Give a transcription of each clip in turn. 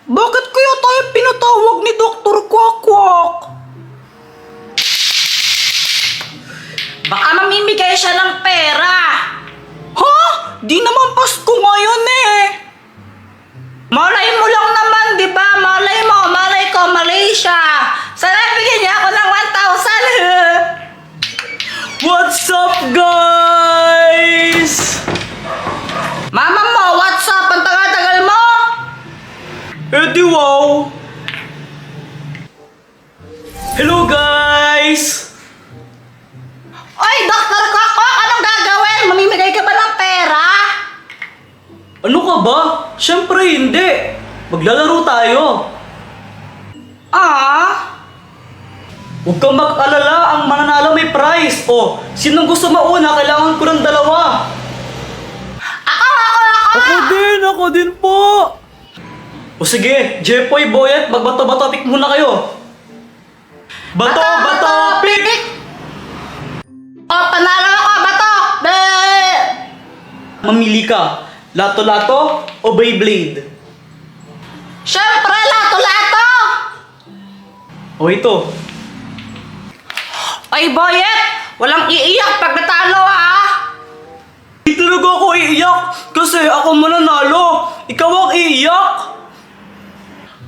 Bakit kaya tayo pinatawag ni Dr. Quack? Baka mamimigay siya ng pera. Ha? Di naman Pasko ngayon eh. Malay mo lang naman, di ba? Malay mo, malay ko, Malaysia. Sana bigyan niya ako ng 1,000. What's up, guys? Mama mo, what's up? Ang tagal-tagal mo? Di wow. Hello, guys. Oy, Dr. Koko, anong gagawin? Mamimigay ka ba ng pera? Ano ka ba? Siyempre hindi. Maglalaro tayo. Huwag kang mag-alala, ang mananalo may prize. O, sinong gusto mauna? Kailangan ko ng dalawa. Ako din po. O sige, Jepoy, Boyet, magbato-bato pick muna kayo. Bato, pick! Panalo ako, bato! Mamili ka, lato-lato o Beyblade? Siyempre, lato-lato! O ito. Ay, Boyet! Walang iiyak pag natalo, ha? Hindi talaga ako iiyak kasi ako mananalo. Ikaw ang iiyak.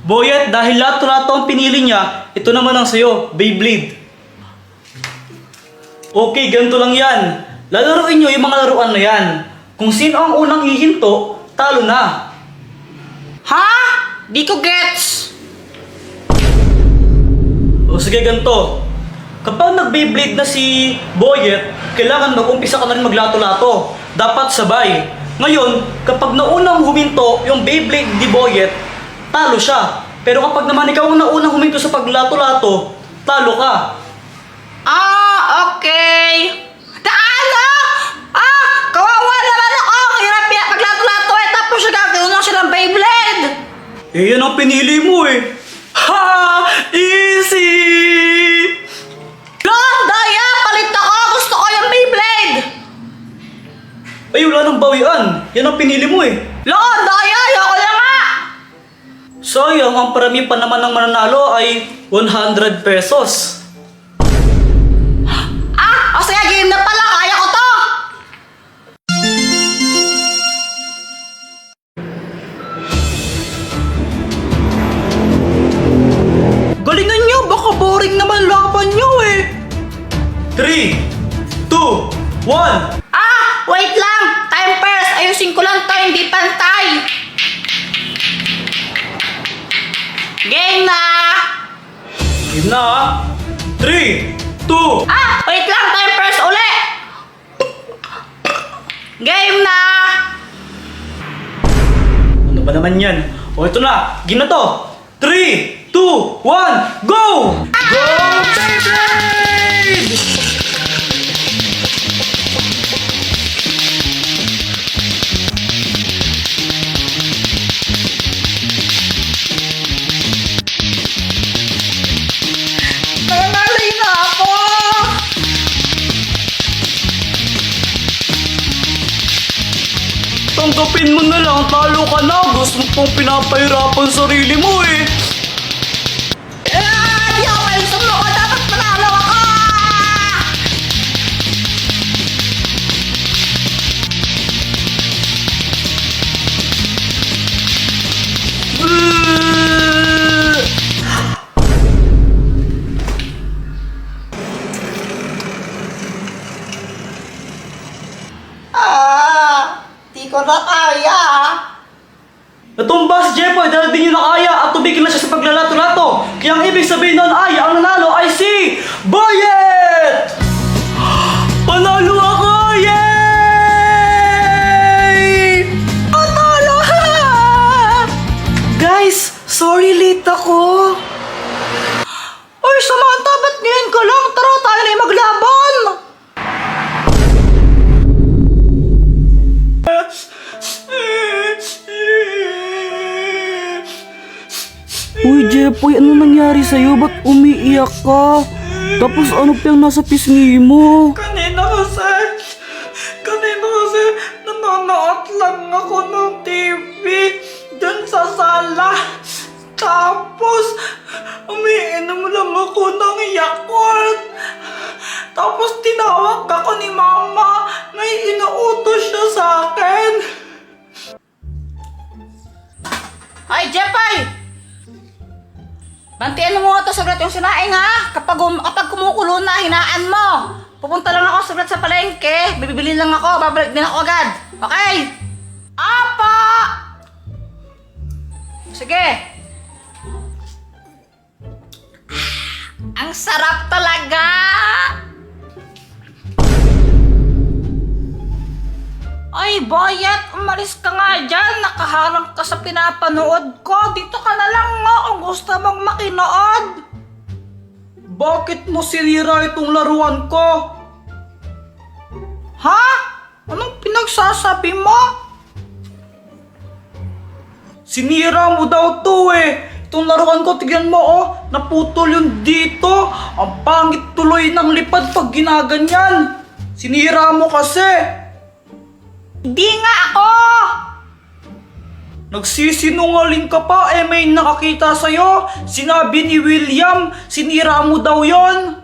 Boyet, dahil lato-lato ang pinili niya, ito naman ang sayo, Beyblade. Okay, ganito lang yan. Lalaroin nyo yung mga laruan na yan. Kung sino ang unang hihinto, talo na. Ha? Di ko gets. O sige, ganito. Kapag nag-Beyblade na si Boyet, kailangan mag-umpisa ka na rin maglato-lato. Dapat sabay. Ngayon, kapag naunang huminto yung Beyblade ni Boyet, talo siya. Pero kapag naman ikaw ang naunang huminto sa paglato-lato, talo ka. Okay. Ano? Kawawa naman ako. Hirap yan paglato-lato eh. Tapos siya gagawin lang siya ng Beyblade. Yan ang pinili mo eh. Ha! Easy! Daya! Palit ako! Gusto ko yung Beyblade! Ay, wala nang bawian. Yan ang pinili mo eh. Daya! Ayoko na nga! Sayang, ang parami pa naman ng mananalo ay 100 pesos. O sige, game na pala. Kaya ko to! Galingan nyo! Baka boring naman laban nyo eh! 3, 2, 1. Wait lang! Time first! Ayusin ko lang to, hindi pantay! Game na! Game na ha? 3, 2... Wait lang! Time first uli! Game na! Ano ba naman yan? O ito na! Game na to! 3, 2, 1, go! Go, Beyblade! Nangangalay na ako! Tanggapin mo na lang, talo ka na. Gusto mo pong pinapahirapan sarili mo eh. Di ako kayo sumuko. Dapat panalo ako! Di ko na kaya. Natumba si Jepoy dahil di nyo na kaya at tumigil na siya sa paglalato-lato. Kaya ang ibig sabihin nun ay ang nanalo ay si Boyet! Panalo ako! Yay! Panalo! Guys, sorry late ako. Ay, Samantha, ba't ngayon ka lang? Tara, tayo na yung maglaban! Uy, Jepoy, ano nangyari sa'yo? Ba't umiiyak ka? Tapos ano pa yung nasa pisngi mo? Kanina kasi nanonood lang ako ng TV dun sa sala. Tapos, umiinom lang ako ng Yakult. Tapos tinawag ako ni Mama. May inuutos siya sa akin. Ay, Jepay! Bantian mo nga ito saglit yung sinaing ha. Kapag kumukulo na, hinaan mo. Pupunta lang ako saglit sa palengke. Bibili lang ako, babalik din ako agad. Okay? Apa! Sige. Ang sarap talaga! Ay, Boyet, umalis ka nga dyan. Nakaharang ka sa pinapanood ko. Dito ka na lang nga kung gusto mong makinood. Bakit mo sinira itong laruan ko? Ha? Anong pinagsasabi mo? Sinira mo daw to eh. Itong laruan ko, tignan mo oh. Naputol yun dito. Ang pangit tuloy ng lipad pag ginaganyan. Sinira mo kasi. Di nga ako! Nagsisinungaling ka pa eh, may nakakita sa'yo. Sinabi ni William, sinira mo daw yon.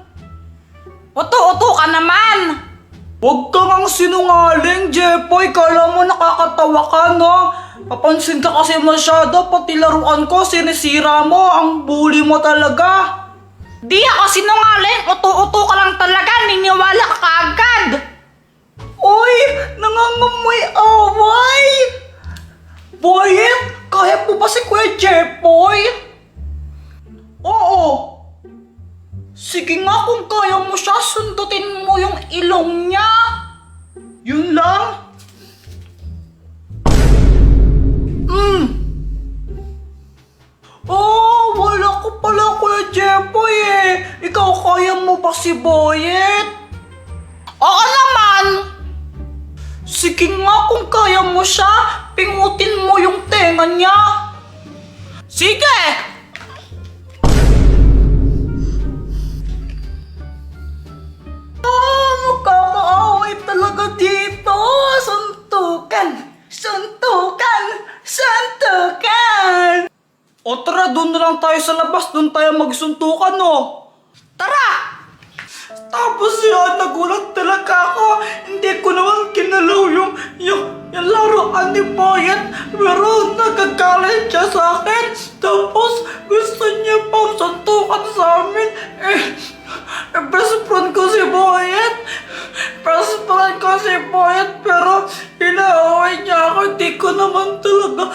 Uto-uto ka naman! Huwag kang ang sinungaling, Jepoy. Kala mo nakakatawa ka, no? Papansin ka kasi masyado, pati laruan ko, sinisira mo. Ang bully mo talaga. Di ako sinungaling! Uto-uto ka lang talaga! Niniwala ka kaagad! Uy, nangangamoy away! Boyet, kaya po ba si Kuya Jepoy? Oo. Sige nga kung kaya mo siya, sundutin mo yung ilong niya. Yun lang? Oh, wala ko pala Kuya Jepoy eh. Ikaw kaya mo ba si Boyet? Oo naman! Sige nga kung kaya mo siya, pingutin mo yung tenga niya. Sige! Magkakaaway talaga dito. Suntukan! Suntukan! Suntukan! O tara, doon na lang tayo sa labas. Doon tayo magsuntukan, no? Tara! Tapos yun, nagulat talaga ako. Hindi ko naman kinalaw yung laruan ni Boyet. Pero nagagalit siya sa akin. Tapos gusto niya pang suntukan sa amin. Best friend ko si Boyet. Best friend ko si Boyet. Pero inaaway niya ako. Hindi ko naman talaga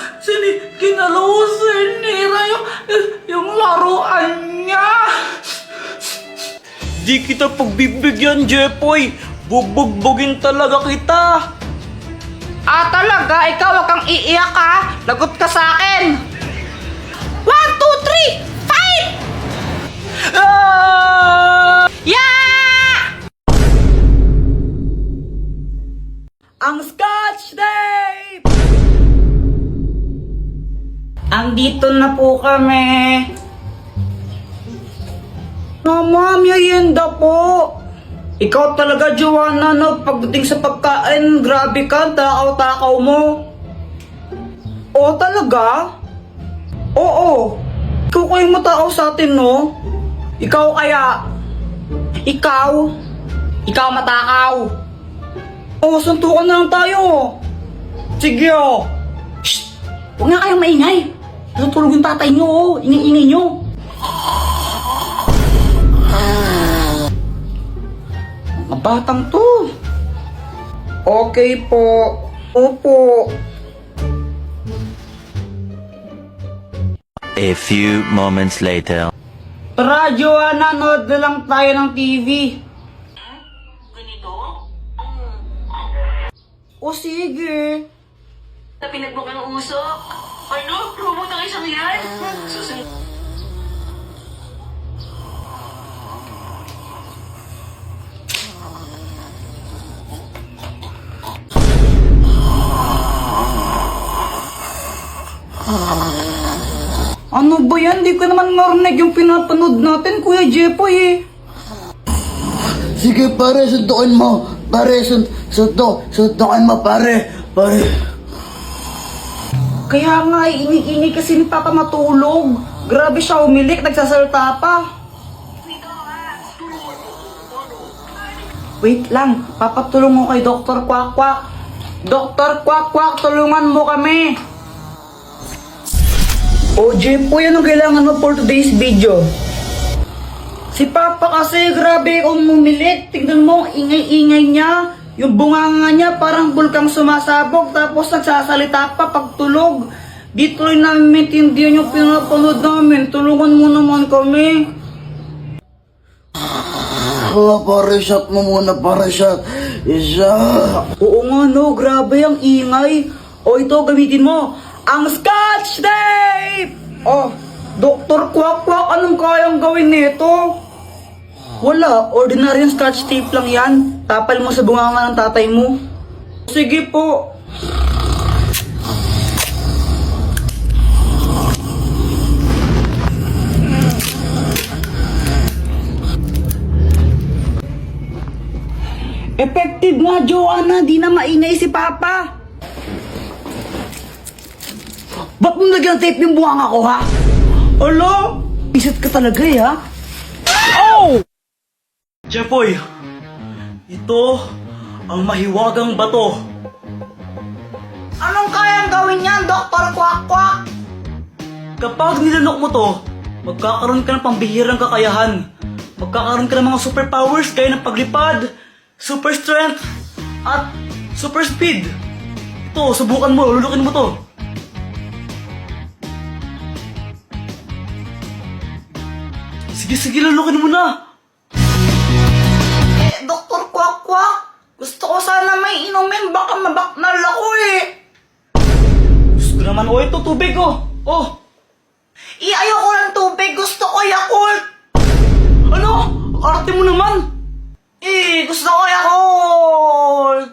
kinalaw sinira yung laruan niya. Di kita pagbibigyan, Jepoy. Bubugbugin talaga kita. Ah, talaga? Ikaw wag kang iiyak ha? Lagot ka sa akin! 1, 2, 3, fight! Ah! Yeah! Ang Scotch Tape! Andito na po kami. Mama, merienda po. Ikaw talaga, Joanna, no? Pagdating sa pagkain, grabe ka, takaw-takaw mo. Oo, talaga? Oo. Ikaw kayong matakaw sa atin, no? Ikaw kaya? Ikaw? Ikaw matakaw? Oo, suntukan na lang tayo. Sige, oh. Shh! Huwag nga kayong maingay. Natutulog yung tatay nyo, oh. Ingay-ingay nyo. Mga batang to. Okay po. Opo. A few moments later. Tara, Joanna, nood na lang tayo ng TV. Ganito? O sige. Na pinagbukang usok? Ano? Promote ang isang yan? Susunod. Ano ba yan? Di ko naman narinig yung pinapanood natin, Kuya Jepoy eh. Sige pare, suntukin mo. Pare, suntukin mo pare. Pare. Kaya nga, ini kasi ni Papa matulog. Grabe siya umilik, nagsasalta pa. Wait lang, papatulong mo kay Dr. Kwak Kwak. Dr. Kwak Kwak, tulungan mo kami. O, Jepo, yan ang kailangan mo for today's video. Si Papa kasi, grabe umilik. Tingnan mo, ingay-ingay niya. Yung bunganga niya parang bulkang sumasabog tapos nagsasalita pa pagtulog. Di tuloy namin maintindihan yung pinapanood namin. Tulungan mo naman kami. Pare-shot mo muna, pare-shot. Isa. Oo nga no, grabe ang ingay. O ito, gamitin mo. Ang Scotch Tape! Oh, Dr. Kwak Kwak, anong kayang gawin nito? Wala, ordinary yung Scotch Tape lang yan. Tapal mo sa bunganga ng tatay mo. Sige po. Effective nga, Joanna. Di na maingay si Papa. Ba't mo lagyan ng tape yung bunganga ko, ha? Alo? Isat ka talaga, ha? Oh! Jepoy, ito ang mahiwagang bato. Anong kayang gawin yan, Dr. Kwak Kwak? Kapag nilanok mo to, magkakaroon ka ng pambihirang kakayahan. Magkakaroon ka ng mga superpowers gaya ng paglipad, super strength, at super speed. Ito, subukan mo, lulukin mo to. Sige, lulukin mo na. Dr. Kwak Kwak, gusto ko sana may inumin, baka mabaknal ako eh. Gusto ko naman, ito tubig oh. Oh, Ayoko ng tubig, gusto ko Yakult. ano? Arte mo naman. Gusto ko Yakult.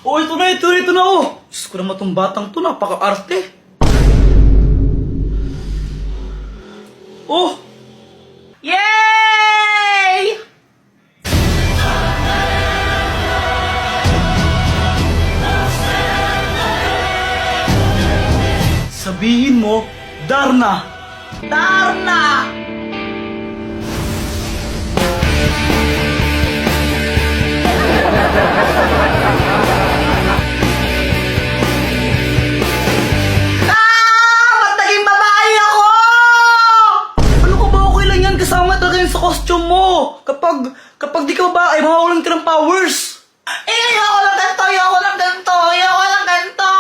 Oh, ito na oh. Gusto ko naman itong batang to, napaka-arte. Oh, Yay! sabihin mo, Darna. Darna! Ba't naging babae ako? Ano ka ba, okay lang yan, kasama talaga yun sa costume mo. Kapag di ka babae, mawawalan ka ng powers. Ayoko lang ganito, ayoko lang ganito, ayoko lang ganito.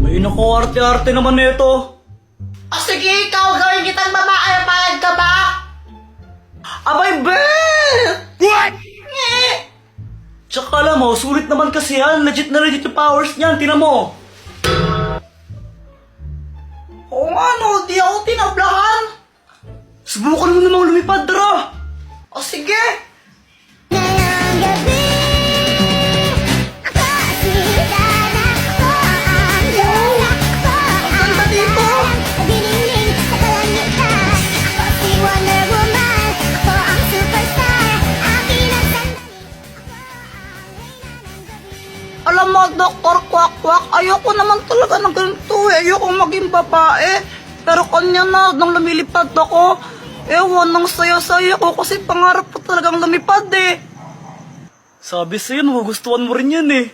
Ay naku, arte-arte naman nito. O sige, ikaw gawin kitang babae, payag ka ba? Abay, Bet! What? Tsaka alam mo, sulit naman kasi yan. Legit na legit yung powers niyan, tinan mo. Oo nga no, di ako tinablahan. Subukan mo namang lumipad, Dara. O sige. Ngayong gabi, ako si Dana, ako ang lola, ako ang Ganda dito. nagdilingling sa kalangitan. Ako si Wonder Woman, ako ang superstar, akin ang sandali, ako ang reyna ng gabi. Alam mo, Dr. Kwak Kwak, ayoko naman talaga ng ganito eh. Ayoko maging babae. Pero kanya na, nang lumilipad ako, ewan, nang saya-saya ko kasi pangarap ko talagang lumipad eh. Sabi sa'yo, magugustuhan mo rin yan eh.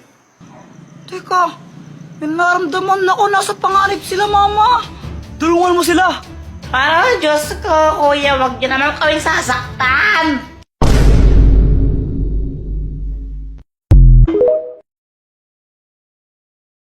Teka, may naramdaman ako, nasa pangarap sila, Mama. Tulungan mo sila. Ah, Diyos ko, kuya, wag niyo naman kaming sasaktan.